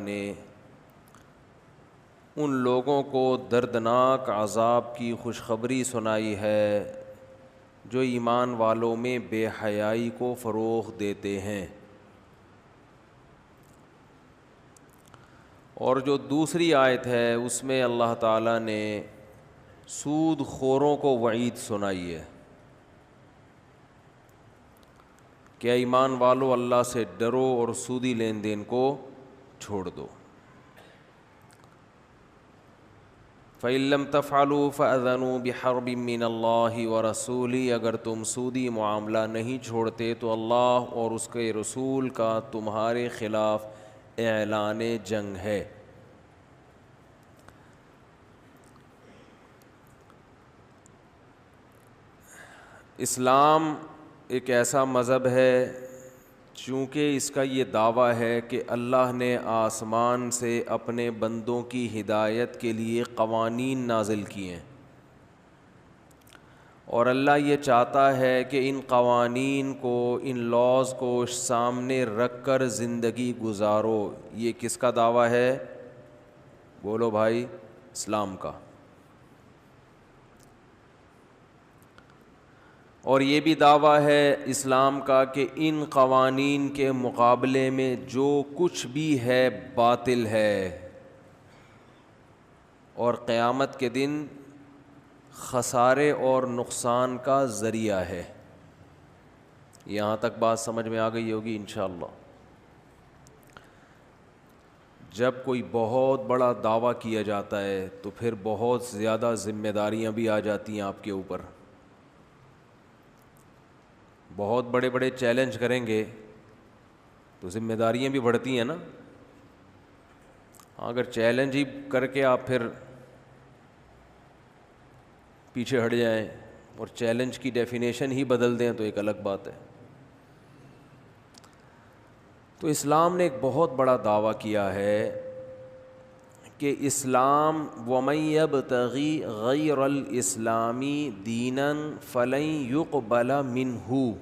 نے ان لوگوں کو دردناک عذاب کی خوشخبری سنائی ہے جو ایمان والوں میں بے حیائی کو فروغ دیتے ہیں. اور جو دوسری آیت ہے اس میں اللہ تعالیٰ نے سود خوروں کو وعید سنائی ہے کہ ایمان والو اللہ سے ڈرو اور سودی لین دین کو چھوڑ دو. فَإِن لَّمْ تَفْعَلُوا فَأَذَنُوا بِحَرْبٍ مِّنَ اللَّهِ وَرَسُولِهِ، اگر تم سودی معاملہ نہیں چھوڑتے تو اللہ اور اس کے رسول کا تمہارے خلاف اعلان جنگ ہے. اسلام ایک ایسا مذہب ہے چونکہ اس کا یہ دعویٰ ہے کہ اللہ نے آسمان سے اپنے بندوں کی ہدایت کے لیے قوانین نازل کیے ہیں، اور اللہ یہ چاہتا ہے کہ ان قوانین کو، ان لاز کو سامنے رکھ کر زندگی گزارو. یہ کس کا دعویٰ ہے؟ بولو بھائی، اسلام کا. اور یہ بھی دعویٰ ہے اسلام کا کہ ان قوانین کے مقابلے میں جو کچھ بھی ہے باطل ہے اور قیامت کے دن خسارے اور نقصان کا ذریعہ ہے. یہاں تک بات سمجھ میں آ گئی ہوگی انشاءاللہ. جب کوئی بہت بڑا دعویٰ کیا جاتا ہے تو پھر بہت زیادہ ذمہ داریاں بھی آ جاتی ہیں آپ کے اوپر. بہت بڑے بڑے چیلنج کریں گے تو ذمہ داریاں بھی بڑھتی ہیں نا. اگر چیلنج ہی کر کے آپ پھر پیچھے ہٹ جائیں اور چیلنج کی ڈیفینیشن ہی بدل دیں تو ایک الگ بات ہے. تو اسلام نے ایک بہت بڑا دعویٰ کیا ہے کہ اسلام وَمَن يَبْتَغِ غَيْرَ الْإِسْلَامِ دِينًا فَلَن يُقْبَلَ مِنْهُ.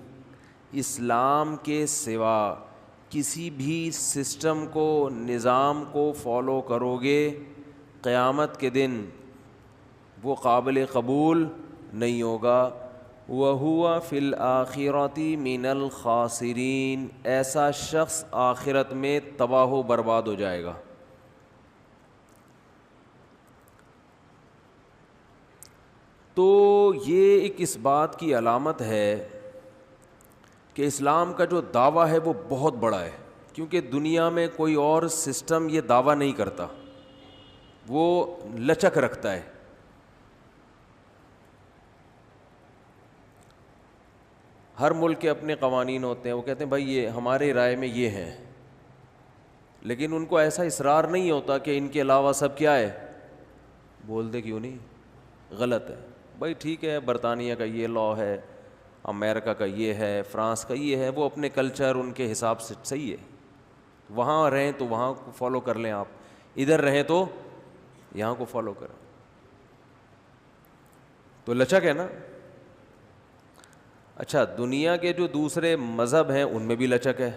اسلام کے سوا کسی بھی سسٹم کو، نظام کو فالو کرو گے، قیامت کے دن وہ قابل قبول نہیں ہوگا. وَهُوَ فِي الْآخِرَةِ مِنَ الْخَاسِرِينَ. ایسا شخص آخرت میں تباہ و برباد ہو جائے گا. تو یہ ایک اس بات کی علامت ہے کہ اسلام کا جو دعویٰ ہے وہ بہت بڑا ہے، کیونکہ دنیا میں کوئی اور سسٹم یہ دعویٰ نہیں کرتا، وہ لچک رکھتا ہے. ہر ملک کے اپنے قوانین ہوتے ہیں، وہ کہتے ہیں بھائی یہ ہمارے رائے میں یہ ہیں، لیکن ان کو ایسا اصرار نہیں ہوتا کہ ان کے علاوہ سب کیا ہے، بول دے کیوں نہیں، غلط ہے. بھائی ٹھیک ہے، برطانیہ کا یہ لا ہے، امریکہ کا یہ ہے، فرانس کا یہ ہے، وہ اپنے کلچر ان کے حساب سے صحیح ہے. وہاں رہیں تو وہاں کو فالو کر لیں، آپ ادھر رہیں تو یہاں کو فالو کریں. تو لچک ہے نا. اچھا، دنیا کے جو دوسرے مذہب ہیں ان میں بھی لچک ہے.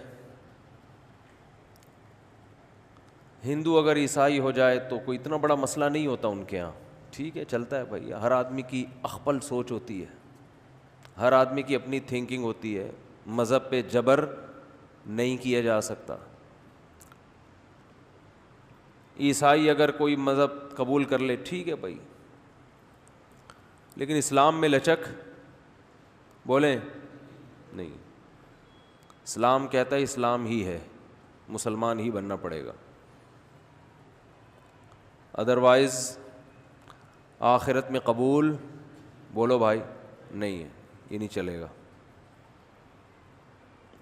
ہندو اگر عیسائی ہو جائے تو کوئی اتنا بڑا مسئلہ نہیں ہوتا ان کے ہاں، ٹھیک ہے چلتا ہے بھائی. ہر آدمی کی اخپل سوچ ہوتی ہے، ہر آدمی کی اپنی تھنکنگ ہوتی ہے، مذہب پہ جبر نہیں کیا جا سکتا. عیسائی اگر کوئی مذہب قبول کر لے ٹھیک ہے بھائی، لیکن اسلام میں لچک بولیں نہیں. اسلام کہتا ہے اسلام ہی ہے، مسلمان ہی بننا پڑے گا، ادروائز آخرت میں قبول بولو بھائی نہیں ہے، یہ نہیں چلے گا.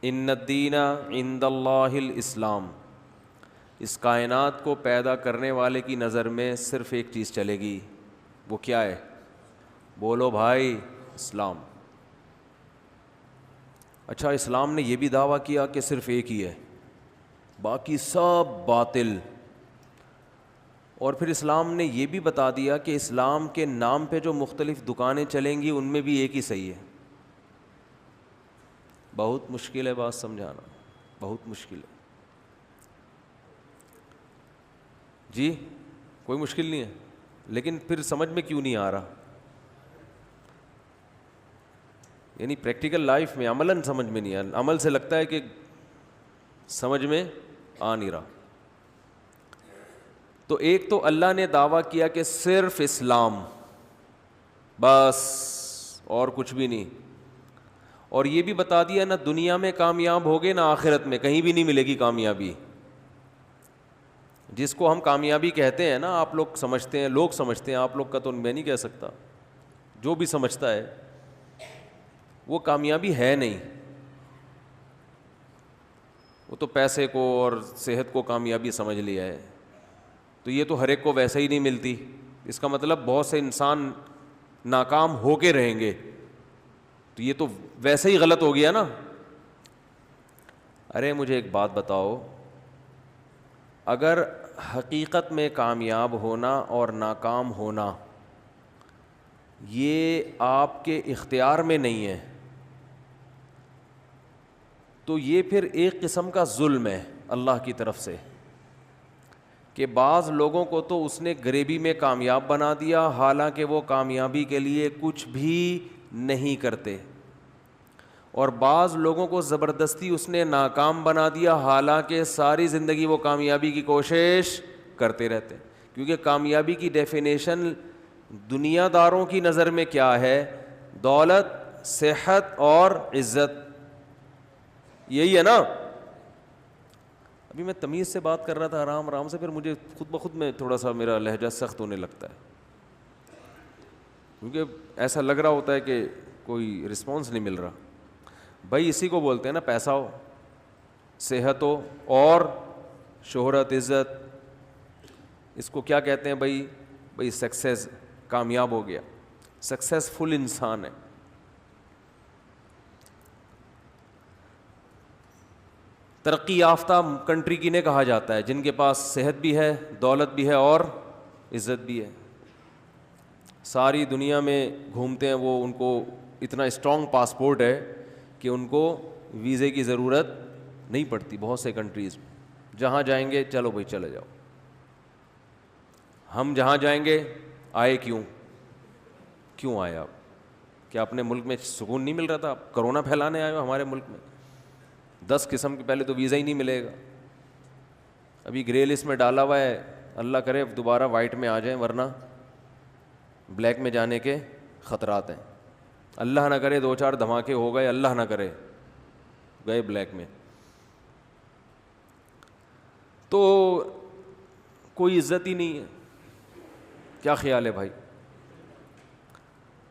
ان الدین عند اللہ الاسلام. اس کائنات کو پیدا کرنے والے کی نظر میں صرف ایک چیز چلے گی، وہ کیا ہے، بولو بھائی اسلام. اچھا، اسلام نے یہ بھی دعویٰ کیا کہ صرف ایک ہی ہے، باقی سب باطل. اور پھر اسلام نے یہ بھی بتا دیا کہ اسلام کے نام پہ جو مختلف دکانیں چلیں گی ان میں بھی ایک ہی صحیح ہے. بہت مشکل ہے بات سمجھانا، بہت مشکل ہے. جی کوئی مشکل نہیں ہے، لیکن پھر سمجھ میں کیوں نہیں آ رہا؟ یعنی پریکٹیکل لائف میں عملاً سمجھ میں نہیں آ، عمل سے لگتا ہے کہ سمجھ میں آ نہیں رہا. تو ایک تو اللہ نے دعویٰ کیا کہ صرف اسلام بس اور کچھ بھی نہیں، اور یہ بھی بتا دیا نہ دنیا میں کامیاب ہوگے نہ آخرت میں، کہیں بھی نہیں ملے گی کامیابی. جس کو ہم کامیابی کہتے ہیں نا، آپ لوگ سمجھتے ہیں، لوگ سمجھتے ہیں، آپ لوگ کا تو میں نہیں کہہ سکتا، جو بھی سمجھتا ہے وہ کامیابی ہے نہیں. وہ تو پیسے کو اور صحت کو کامیابی سمجھ لیا ہے. تو یہ تو ہر ایک کو ویسے ہی نہیں ملتی. اس کا مطلب بہت سے انسان ناکام ہو کے رہیں گے، تو یہ تو ویسے ہی غلط ہو گیا نا. ارے مجھے ایک بات بتاؤ، اگر حقیقت میں کامیاب ہونا اور ناکام ہونا یہ آپ کے اختیار میں نہیں ہے، تو یہ پھر ایک قسم کا ظلم ہے اللہ کی طرف سے، کہ بعض لوگوں کو تو اس نے غریبی میں کامیاب بنا دیا حالانکہ وہ کامیابی کے لیے کچھ بھی نہیں کرتے، اور بعض لوگوں کو زبردستی اس نے ناکام بنا دیا حالانکہ ساری زندگی وہ کامیابی کی کوشش کرتے رہتے. کیونکہ کامیابی کی ڈیفینیشن دنیا داروں کی نظر میں کیا ہے؟ دولت، صحت اور عزت، یہی ہے نا. ابھی میں تمیز سے بات کر رہا تھا آرام آرام سے، پھر مجھے خود بخود میں تھوڑا سا میرا لہجہ سخت ہونے لگتا ہے، کیونکہ ایسا لگ رہا ہوتا ہے کہ کوئی رسپانس نہیں مل رہا. بھائی اسی کو بولتے ہیں نا، پیسہ ہو، صحت ہو اور شہرت، عزت، اس کو کیا کہتے ہیں بھائی سکسیس، کامیاب ہو گیا، سکسیسفل انسان ہے. ترقی یافتہ کنٹری کنہیں کہا جاتا ہے؟ جن کے پاس صحت بھی ہے، دولت بھی ہے اور عزت بھی ہے. ساری دنیا میں گھومتے ہیں وہ، ان کو اتنا اسٹرانگ پاسپورٹ ہے کہ ان کو ویزے کی ضرورت نہیں پڑتی. بہت سے کنٹریز میں جہاں جائیں گے چلو بھائی چلے جاؤ. ہم جہاں جائیں گے آئے کیوں آئے آپ؟ کیا اپنے ملک میں سکون نہیں مل رہا تھا؟ آپ کرونا پھیلانے آئے ہو ہمارے ملک میں؟ 10 قسم کے پہلے تو ویزا ہی نہیں ملے گا. ابھی گرے لسٹ میں ڈالا ہوا ہے، اللہ کرے دوبارہ وائٹ میں آ جائیں، ورنہ بلیک میں جانے کے خطرات ہیں. اللہ نہ کرے 2-4 دھماکے ہو گئے، اللہ نہ کرے گئے بلیک میں، تو کوئی عزت ہی نہیں ہے. کیا خیال ہے بھائی؟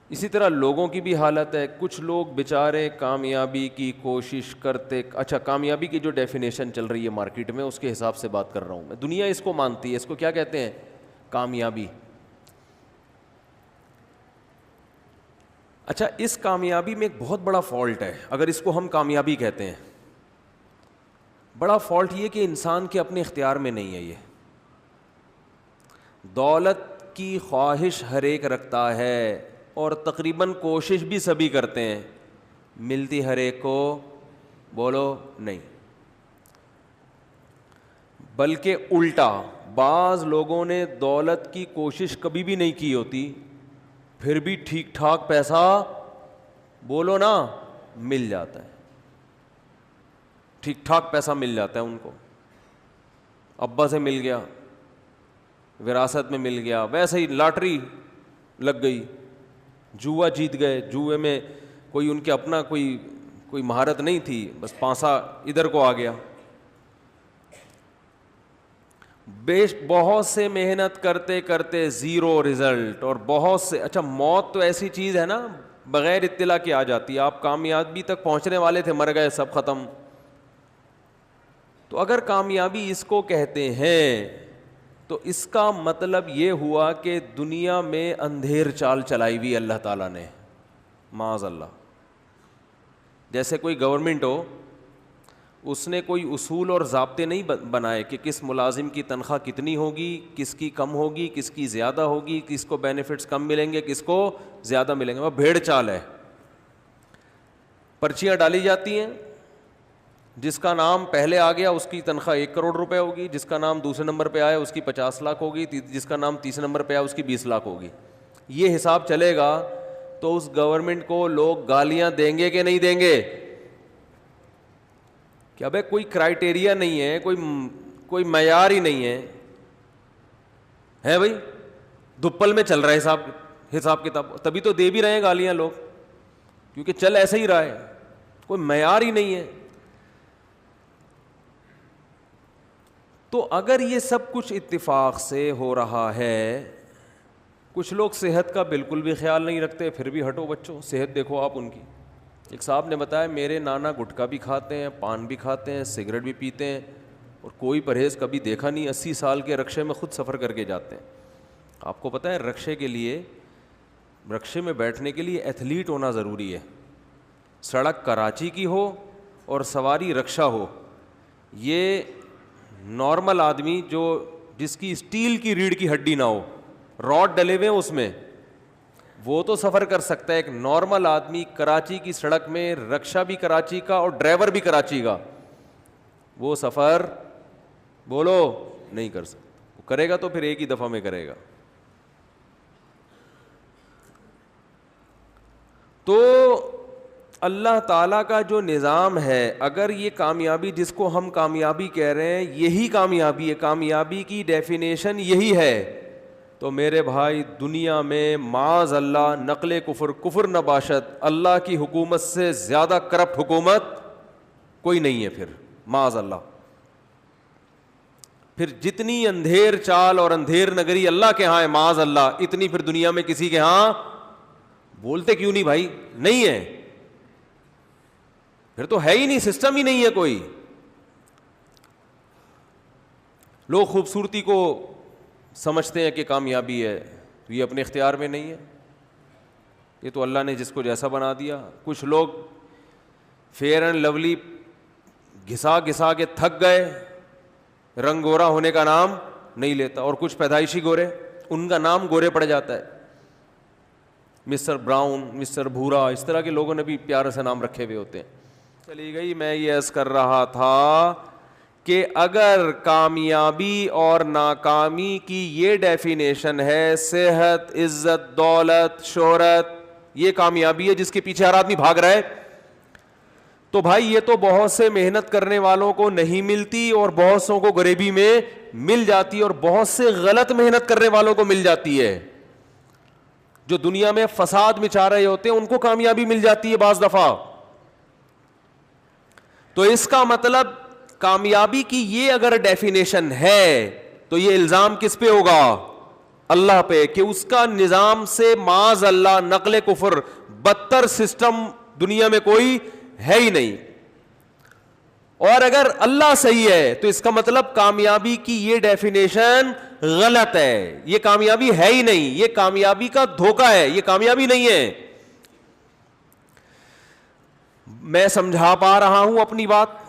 اسی طرح لوگوں کی بھی حالت ہے. کچھ لوگ بیچارے کامیابی کی کوشش کرتے، اچھا کامیابی کی جو ڈیفینیشن چل رہی ہے مارکیٹ میں اس کے حساب سے بات کر رہا ہوں میں. دنیا اس کو مانتی ہے، اس کو کیا کہتے ہیں؟ کامیابی. اچھا اس کامیابی میں ایک بہت بڑا فالٹ ہے اگر اس کو ہم کامیابی کہتے ہیں. بڑا فالٹ یہ کہ انسان کے اپنے اختیار میں نہیں ہے. یہ دولت کی خواہش ہر ایک رکھتا ہے اور تقریباً کوشش بھی سبھی کرتے ہیں، ملتی ہر ایک کو بولو نہیں. بلکہ الٹا، بعض لوگوں نے دولت کی کوشش کبھی بھی نہیں کی ہوتی، پھر بھی ٹھیک ٹھاک پیسہ بولو نا مل جاتا ہے. ٹھیک ٹھاک پیسہ مل جاتا ہے ان کو. ابا سے مل گیا، وراثت میں مل گیا، ویسے ہی لاٹری لگ گئی، جوا جیت گئے. جوئے میں کوئی ان کے اپنا کوئی مہارت نہیں تھی، بس پانسا ادھر کو آ گیا. بہت سے محنت کرتے کرتے زیرو رزلٹ. اور بہت سے، اچھا موت تو ایسی چیز ہے نا بغیر اطلاع کے آ جاتی ہے. آپ کامیابی تک پہنچنے والے تھے، مر گئے، سب ختم. تو اگر کامیابی اس کو کہتے ہیں تو اس کا مطلب یہ ہوا کہ دنیا میں اندھیر چال چلائی ہوئی اللہ تعالیٰ نے، معاذ اللہ. جیسے کوئی گورنمنٹ ہو، اس نے کوئی اصول اور ضابطے نہیں بنائے کہ کس ملازم کی تنخواہ کتنی ہوگی، کس کی کم ہوگی، کس کی زیادہ ہوگی، کس کو بینیفٹس کم ملیں گے، کس کو زیادہ ملیں گے. وہ بھیڑ چال ہے. پرچیاں ڈالی جاتی ہیں، جس کا نام پہلے آ گیا اس کی تنخواہ 1 کروڑ روپے ہوگی, جس کا نام دوسرے نمبر پہ آیا اس کی 50 لاکھ ہوگی, جس کا نام تیسرے نمبر پہ آیا اس کی 20 لاکھ ہوگی. یہ حساب چلے گا تو اس گورنمنٹ کو لوگ گالیاں دیں گے کہ نہیں دیں گے؟ کہ ابے کوئی کرائٹیریا نہیں ہے, کوئی معیار ہی نہیں ہے بھائی, دھپل میں چل رہا ہے حساب کتاب, تبھی تو دے بھی رہے ہیں گالیاں لوگ, کیونکہ چل ایسا ہی رہا ہے, کوئی معیار ہی نہیں ہے. تو اگر یہ سب کچھ اتفاق سے ہو رہا ہے, کچھ لوگ صحت کا بالکل بھی خیال نہیں رکھتے, پھر بھی ہٹو بچوں, صحت دیکھو آپ ان کی. ایک صاحب نے بتایا میرے نانا گٹکا بھی کھاتے ہیں, پان بھی کھاتے ہیں, سگریٹ بھی پیتے ہیں, اور کوئی پرہیز کبھی دیکھا نہیں. 80 سال کے رکشے میں خود سفر کر کے جاتے ہیں. آپ کو پتہ ہے رکشے میں بیٹھنے کے لیے ایتھلیٹ ہونا ضروری ہے. سڑک کراچی کی ہو اور سواری رکشا ہو, یہ نارمل آدمی جس کی اسٹیل کی ریڑھ کی ہڈی نہ ہو, راڈ ڈلے ہوئے ہیں اس میں, وہ تو سفر کر سکتا ہے. ایک نارمل آدمی کراچی کی سڑک میں, رکشا بھی کراچی کا اور ڈرائیور بھی کراچی کا, وہ سفر بولو نہیں کر سکتا. وہ کرے گا تو پھر ایک ہی دفعہ میں کرے گا. تو اللہ تعالیٰ کا جو نظام ہے, اگر یہ کامیابی جس کو ہم کامیابی کہہ رہے ہیں یہی کامیابی ہے, کامیابی کی ڈیفینیشن یہی ہے, تو میرے بھائی دنیا میں معاذ اللہ نقل کفر نباشت, اللہ کی حکومت سے زیادہ کرپٹ حکومت کوئی نہیں ہے پھر, معاذ اللہ. پھر جتنی اندھیر چال اور اندھیر نگری اللہ کے ہاں ہے معاذ اللہ, اتنی پھر دنیا میں کسی کے ہاں بولتے کیوں نہیں بھائی, نہیں ہے. پھر تو ہے ہی نہیں, سسٹم ہی نہیں ہے کوئی. لوگ خوبصورتی کو سمجھتے ہیں کہ کامیابی ہے, تو یہ اپنے اختیار میں نہیں ہے, یہ تو اللہ نے جس کو جیسا بنا دیا. کچھ لوگ فیئر اینڈ لولی گھسا گھسا کے تھک گئے, رنگ گورا ہونے کا نام نہیں لیتا, اور کچھ پیدائشی گورے, ان کا نام گورے پڑ جاتا ہے, مسٹر براؤن, مسٹر بھورا, اس طرح کے لوگوں نے بھی پیارے سے نام رکھے ہوئے ہوتے ہیں. چلی گئی. میں یہ عرض کر رہا تھا کہ اگر کامیابی اور ناکامی کی یہ ڈیفینیشن ہے, صحت, عزت, دولت, شہرت, یہ کامیابی ہے جس کے پیچھے ہر آدمی بھاگ رہا ہے, تو بھائی یہ تو بہت سے محنت کرنے والوں کو نہیں ملتی, اور بہت سوں کو غریبی میں مل جاتی, اور بہت سے غلط محنت کرنے والوں کو مل جاتی ہے. جو دنیا میں فساد مچا رہے ہوتے ہیں ان کو کامیابی مل جاتی ہے بعض دفعہ. تو اس کا مطلب کامیابی کی یہ اگر ڈیفینیشن ہے تو یہ الزام کس پہ ہوگا؟ اللہ پہ, کہ اس کا نظام سے معاذ اللہ نقل کفر بدتر سسٹم دنیا میں کوئی ہے ہی نہیں. اور اگر اللہ صحیح ہے تو اس کا مطلب کامیابی کی یہ ڈیفینیشن غلط ہے, یہ کامیابی ہے ہی نہیں, یہ کامیابی کا دھوکہ ہے, یہ کامیابی نہیں ہے. میں سمجھا پا رہا ہوں اپنی بات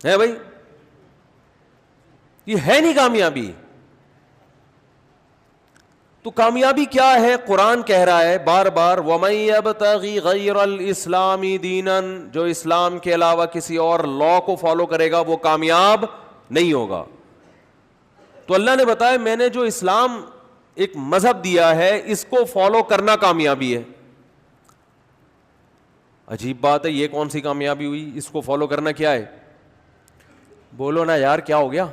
ہے بھائی؟ یہ ہے نہیں کامیابی. تو کامیابی کیا ہے؟ قرآن کہہ رہا ہے بار بار, وَمَن يَبْتَغِ غَيْرَ الْإِسْلَامِ دِينًا, جو اسلام کے علاوہ کسی اور لا کو فالو کرے گا وہ کامیاب نہیں ہوگا. تو اللہ نے بتایا میں نے جو اسلام ایک مذہب دیا ہے اس کو فالو کرنا کامیابی ہے. عجیب بات ہے, یہ کون سی کامیابی ہوئی؟ اس کو فالو کرنا کیا ہے؟ بولو نا یار, کیا ہو گیا؟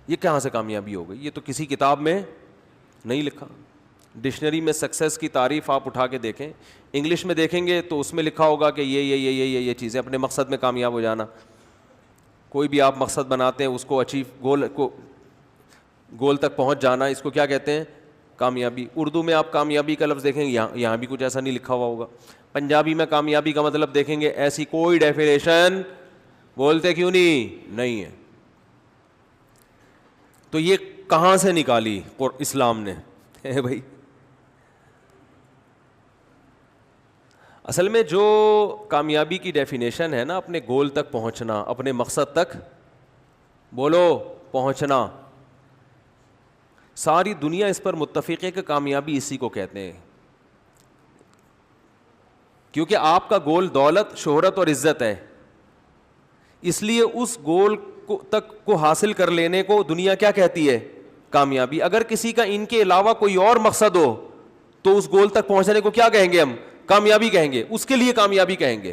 یہ کہاں سے کامیابی ہو گئی؟ یہ تو کسی کتاب میں نہیں لکھا. ڈکشنری میں سکسیس کی تعریف آپ اٹھا کے دیکھیں, انگلش میں دیکھیں گے تو اس میں لکھا ہوگا کہ یہ چیزیں, اپنے مقصد میں کامیاب ہو جانا. کوئی بھی آپ مقصد بناتے ہیں اس کو گول تک پہنچ جانا, اس کو کیا کہتے ہیں؟ کامیابی. اردو میں آپ کامیابی کا لفظ دیکھیں گے, یہاں بھی کچھ ایسا نہیں لکھا ہوا ہوگا. پنجابی میں کامیابی کا مطلب دیکھیں گے, ایسی کوئی ڈیفینیشن بولتے کیوں نہیں ہے. تو یہ کہاں سے نکالی اسلام نے بھائی؟ اصل میں جو کامیابی کی ڈیفینیشن ہے نا, اپنے گول تک پہنچنا, اپنے مقصد تک بولو پہنچنا, ساری دنیا اس پر متفق ہے کہ کامیابی اسی کو کہتے ہیں. کیونکہ آپ کا گول دولت, شہرت اور عزت ہے, اس لیے اس گول کو حاصل کر لینے کو دنیا کیا کہتی ہے؟ کامیابی. اگر کسی کا ان کے علاوہ کوئی اور مقصد ہو تو اس گول تک پہنچنے کو کیا کہیں گے ہم؟ کامیابی کہیں گے, اس کے لیے کامیابی کہیں گے.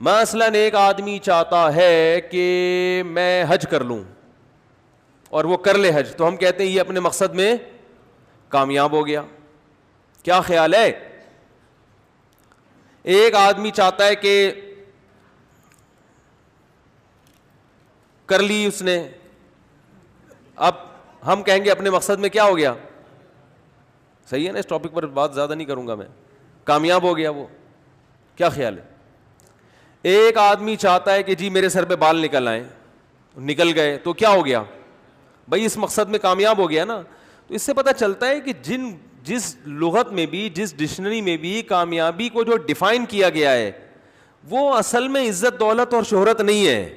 مثلاً ایک آدمی چاہتا ہے کہ میں حج کر لوں اور وہ کر لے حج, تو ہم کہتے ہیں یہ اپنے مقصد میں کامیاب ہو گیا. کیا خیال ہے؟ ایک آدمی چاہتا ہے کہ کر لی اس نے, اب ہم کہیں گے اپنے مقصد میں کیا ہو گیا؟ صحیح ہے نا, اس ٹاپک پر بات زیادہ نہیں کروں گا میں, کامیاب ہو گیا وہ. کیا خیال ہے؟ ایک آدمی چاہتا ہے کہ جی میرے سر پہ بال نکل آئیں, نکل گئے, تو کیا ہو گیا بھائی؟ اس مقصد میں کامیاب ہو گیا نا. تو اس سے پتہ چلتا ہے کہ جس لغت میں بھی, جس ڈکشنری میں بھی کامیابی کو جو ڈیفائن کیا گیا ہے وہ اصل میں عزت دولت اور شہرت نہیں ہے.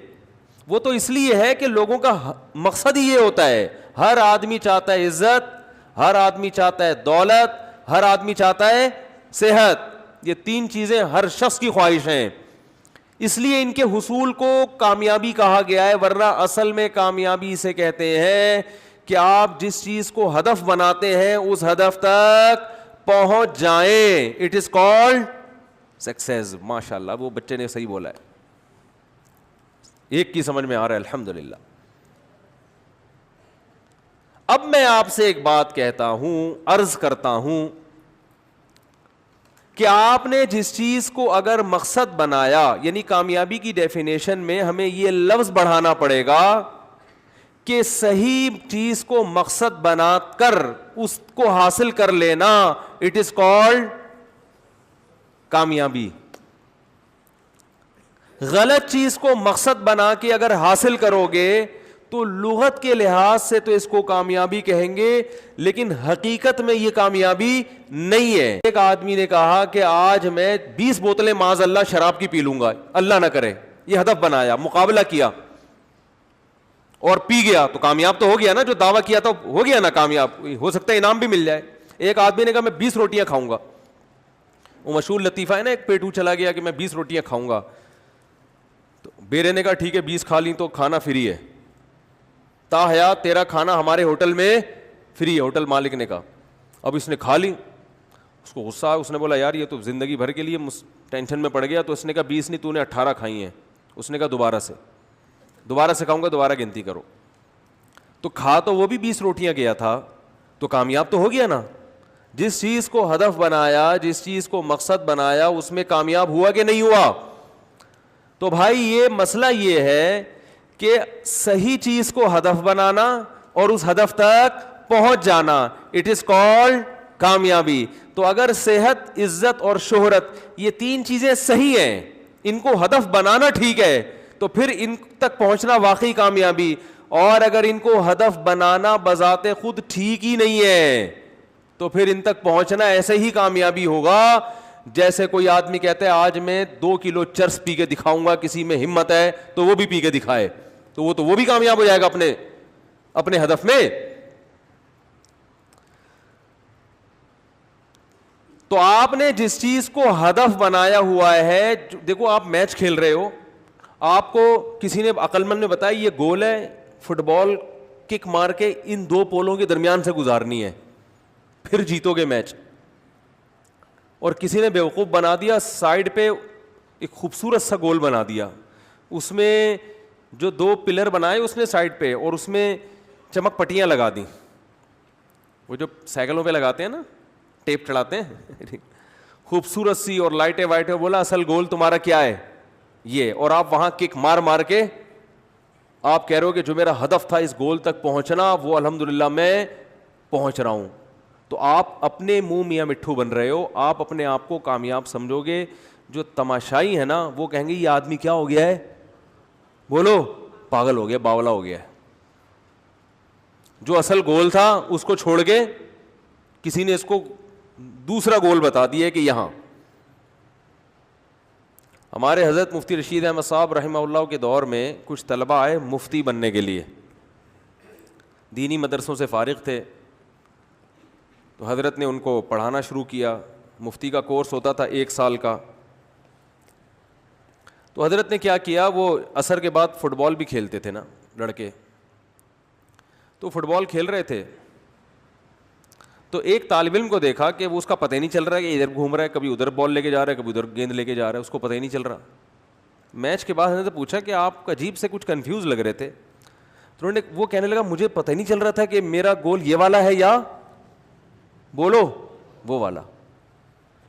وہ تو اس لیے ہے کہ لوگوں کا مقصد ہی یہ ہوتا ہے. ہر آدمی چاہتا ہے عزت, ہر آدمی چاہتا ہے دولت, ہر آدمی چاہتا ہے صحت. یہ تین چیزیں ہر شخص کی خواہش ہیں, اس لیے ان کے حصول کو کامیابی کہا گیا ہے. ورنہ اصل میں کامیابی اسے کہتے ہیں کہ آپ جس چیز کو ہدف بناتے ہیں اس ہدف تک پہنچ جائیں. It is called success. ماشاء اللہ, وہ بچے نے صحیح بولا ہے, ایک کی سمجھ میں آ رہا ہے, الحمدللہ. اب میں آپ سے ایک بات کہتا ہوں, عرض کرتا ہوں کہ آپ نے جس چیز کو اگر مقصد بنایا, یعنی کامیابی کی ڈیفینیشن میں ہمیں یہ لفظ بڑھانا پڑے گا کہ صحیح چیز کو مقصد بنا کر اس کو حاصل کر لینا, اٹ از کالڈ کامیابی. غلط چیز کو مقصد بنا کے اگر حاصل کرو گے تو لغت کے لحاظ سے تو اس کو کامیابی کہیں گے, لیکن حقیقت میں یہ کامیابی نہیں ہے. ایک آدمی نے کہا کہ آج میں 20 بوتلیں معاذ اللہ شراب کی پی لوں گا, اللہ نہ کرے, یہ ہدف بنایا, مقابلہ کیا اور پی گیا, تو کامیاب تو ہو گیا نا. جو دعویٰ کیا تھا ہو گیا نا کامیاب, ہو سکتا ہے انعام بھی مل جائے. ایک آدمی نے کہا میں 20 روٹیاں کھاؤں گا, وہ مشہور لطیفہ ہے نا, ایک پیٹو چلا گیا کہ میں 20 روٹیاں کھاؤں گا, تو بیرے نے کہا ٹھیک ہے 20 کھا لیں تو کھانا فری ہے, تا حیات تیرا کھانا ہمارے ہوٹل میں فری ہے, ہوٹل مالک نے کہا. اب اس نے کھا لی, اس کو غصہ آیا, اس نے بولا یار یہ تو زندگی بھر کے لیے ٹینشن میں پڑ گیا. تو اس نے کہا 20 نہیں, تو نے 18 کھائی ہیں. اس نے کہا دوبارہ سے کھاؤں گا, دوبارہ گنتی کرو. تو کھا تو وہ بھی 20 روٹیاں گیا تھا, تو کامیاب تو ہو گیا نا. جس چیز کو ہدف بنایا, جس چیز کو مقصد بنایا, اس میں کامیاب ہوا کہ نہیں ہوا؟ تو بھائی یہ مسئلہ یہ ہے کہ صحیح چیز کو ہدف بنانا اور اس ہدف تک پہنچ جانا, اٹ از کالڈ کامیابی. تو اگر صحت, عزت اور شہرت یہ تین چیزیں صحیح ہیں, ان کو ہدف بنانا ٹھیک ہے, تو پھر ان تک پہنچنا واقعی کامیابی. اور اگر ان کو ہدف بنانا بذات خود ٹھیک ہی نہیں ہے تو پھر ان تک پہنچنا ایسے ہی کامیابی ہوگا جیسے کوئی آدمی کہتا ہے آج میں 2 کلو چرس پی کے دکھاؤں گا, کسی میں ہمت ہے تو وہ بھی پی کے دکھائے, تو وہ بھی کامیاب ہو جائے گا اپنے ہدف میں. تو آپ نے جس چیز کو ہدف بنایا ہوا ہے, دیکھو آپ میچ کھیل رہے ہو, آپ کو کسی نے عقل مند نے بتایا یہ گول ہے, فٹ بال کک مار کے ان 2 پولوں کے درمیان سے گزارنی ہے, پھر جیتو گے میچ. اور کسی نے بیوقوف بنا دیا, سائڈ پہ ایک خوبصورت سا گول بنا دیا, اس میں جو 2 پلر بنائے اس نے سائڈ پہ, اور اس میں چمک پٹیاں لگا دیں, وہ جو سائیکلوں پہ لگاتے ہیں نا, ٹیپ چڑھاتے ہیں, خوبصورت سی اور لائٹیں وائٹیں. بولا اصل گول تمہارا کیا ہے یہ, اور آپ وہاں کک مار کے آپ کہہ رہے ہو کہ جو میرا ہدف تھا اس گول تک پہنچنا وہ الحمدللہ میں پہنچ رہا ہوں. تو آپ اپنے منہ میاں مٹھو بن رہے ہو, آپ اپنے آپ کو کامیاب سمجھو گے. جو تماشائی ہے نا وہ کہیں گے یہ آدمی کیا ہو گیا ہے, بولو پاگل ہو گیا, باولا ہو گیا ہے. جو اصل گول تھا اس کو چھوڑ کے کسی نے اس کو دوسرا گول بتا دیا کہ یہاں. ہمارے حضرت مفتی رشید احمد صاحب رحمہ اللہ کے دور میں کچھ طلبہ آئے مفتی بننے کے لیے, دینی مدرسوں سے فارغ تھے, تو حضرت نے ان کو پڑھانا شروع کیا. مفتی کا کورس ہوتا تھا 1 سال کا. تو حضرت نے کیا کیا, وہ عصر کے بعد فٹ بال بھی کھیلتے تھے نا لڑکے, تو فٹ بال کھیل رہے تھے, تو ایک طالب علم کو دیکھا کہ وہ اس کا پتہ ہی نہیں چل رہا ہے کہ ادھر گھوم رہا ہے, کبھی ادھر بال لے کے جا رہا ہے, کبھی ادھر گیند لے کے جا رہا ہے, اس کو پتہ ہی نہیں چل رہا. میچ کے بعد ہم نے پوچھا کہ آپ عجیب سے کچھ کنفیوز لگ رہے تھے, تو انہوں نے وہ کہنے لگا مجھے پتہ ہی نہیں چل رہا تھا کہ میرا گول یہ والا ہے یا بولو وہ والا,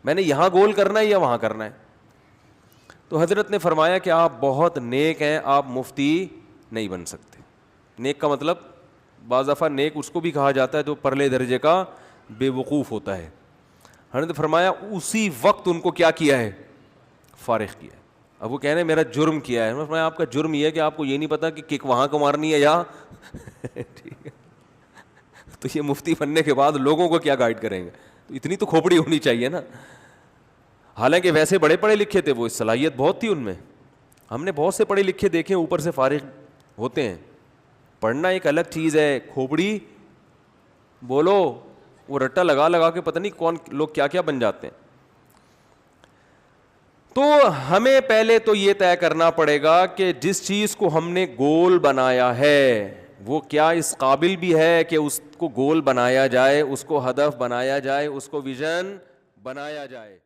میں نے یہاں گول کرنا ہے یا وہاں کرنا ہے. تو حضرت نے فرمایا کہ آپ بہت نیک ہیں, آپ مفتی نہیں بن سکتے. نیک کا مطلب بعض دفعہ نیک اس کو بھی کہا جاتا ہے جو پرلے درجے کا بے وقوف ہوتا ہے. حضرت نے فرمایا اسی وقت ان کو کیا کیا ہے, فارغ کیا ہے. اب وہ کہہ رہے ہیں میرا جرم کیا ہے. میں فرمایا آپ کا جرم یہ ہے کہ آپ کو یہ نہیں پتا کہ کک وہاں کو مارنی ہے یا ٹھیک ہے. تو یہ مفتی بننے کے بعد لوگوں کو کیا گائیڈ کریں گے, تو اتنی تو کھوپڑی ہونی چاہیے نا. حالانکہ ویسے بڑے پڑھے لکھے تھے, وہ صلاحیت بہت تھی ان میں. ہم نے بہت سے پڑھے لکھے دیکھے اوپر سے فارغ ہوتے ہیں. پڑھنا ایک الگ چیز ہے, کھوپڑی بولو وہ رٹا لگا لگا کے پتہ نہیں کون لوگ کیا کیا بن جاتے ہیں. تو ہمیں پہلے تو یہ طے کرنا پڑے گا کہ جس چیز کو ہم نے گول بنایا ہے وہ کیا اس قابل بھی ہے کہ اس کو گول بنایا جائے, اس کو ہدف بنایا جائے, اس کو ویژن بنایا جائے.